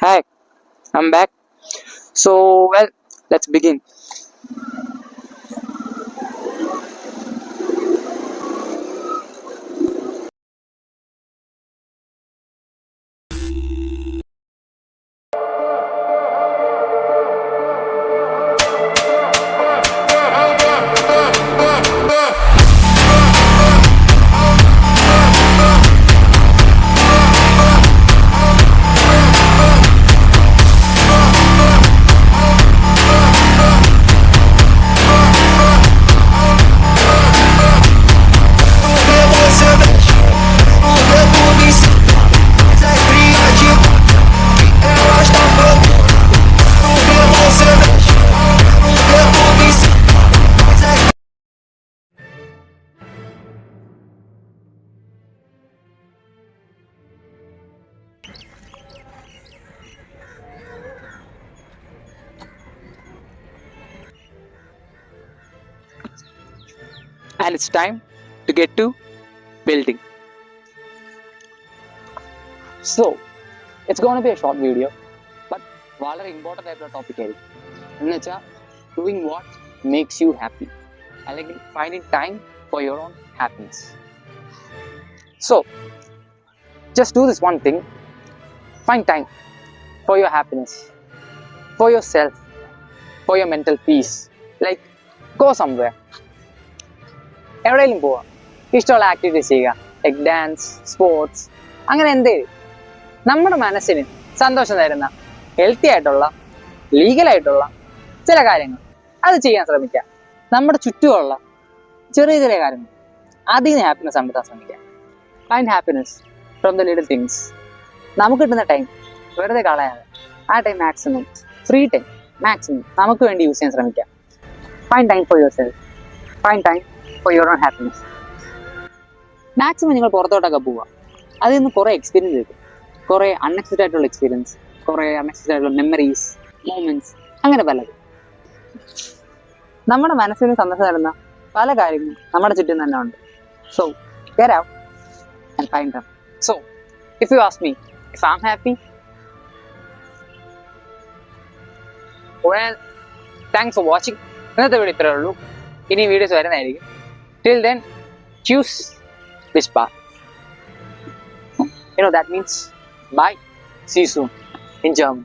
Hi, I'm back. Let's begin. And it's time to get to building. So, it's going to be a short video, but വളരെ important ആയിട്ടുള്ള topic ആയിരിക്കും. എന്ന് വെച്ചാൽ doing what makes you happy അല്ലെങ്കിൽ finding time for your own happiness. So just do this one thing. Find time for your happiness, for yourself, for your mental peace. Like, go somewhere. എവിടെയെങ്കിലും പോവാം, ഇഷ്ടമുള്ള activities ചെയ്യുക, like dance, sports, അങ്ങനെ എന്തേലും നമ്മുടെ മനസ്സിന് സന്തോഷം തരുന്ന ഹെൽത്തി ആയിട്ടുള്ള ലീഗലായിട്ടുള്ള ചില കാര്യങ്ങൾ അത് ചെയ്യാൻ ശ്രമിക്കുക. നമ്മുടെ ചുറ്റുമുള്ള ചെറിയ ചെറിയ കാര്യങ്ങൾ അതിൽ നിന്ന് ഹാപ്പിനെസ് കണ്ടെത്താൻ ശ്രമിക്കുക. Find happiness from the little things. നമുക്ക് കിട്ടുന്ന ടൈം വെറുതെ കളയാതെ ആ time maximum free time maximum നമുക്ക് വേണ്ടി യൂസ് ചെയ്യാൻ ശ്രമിക്കുക. Find time for your self, find time for your own happiness. Maximum നിങ്ങൾ പുറത്തോട്ടൊക്കെ പോവുക, അതിൽ നിന്ന് കുറേ എക്സ്പീരിയൻസ് കിട്ടും. കുറേ അൺഎക്സ്പെക്റ്റഡ് ആയിട്ടുള്ള എക്സ്പീരിയൻസ്, കുറേ അൺഎക്സ്പെക്റ്റഡ് ആയിട്ടുള്ള മെമ്മറീസ്, മൂമെൻറ്റ്സ്, അങ്ങനെ പലതും. നമ്മുടെ മനസ്സിന് സന്തോഷം തരുന്ന പല കാര്യങ്ങളും നമ്മുടെ ചുറ്റും തന്നെ ഉണ്ട്. So get out and find them. So if you ask me if I'm happy, well, thanks for watching. ഇന്നത്തെ വീഡിയോ ഇത്രയേ ഉള്ളൂ. ഇനി വീഡിയോസ് വരുന്നതായിരിക്കും. Till then, choose this path. That means bye. See you soon in German.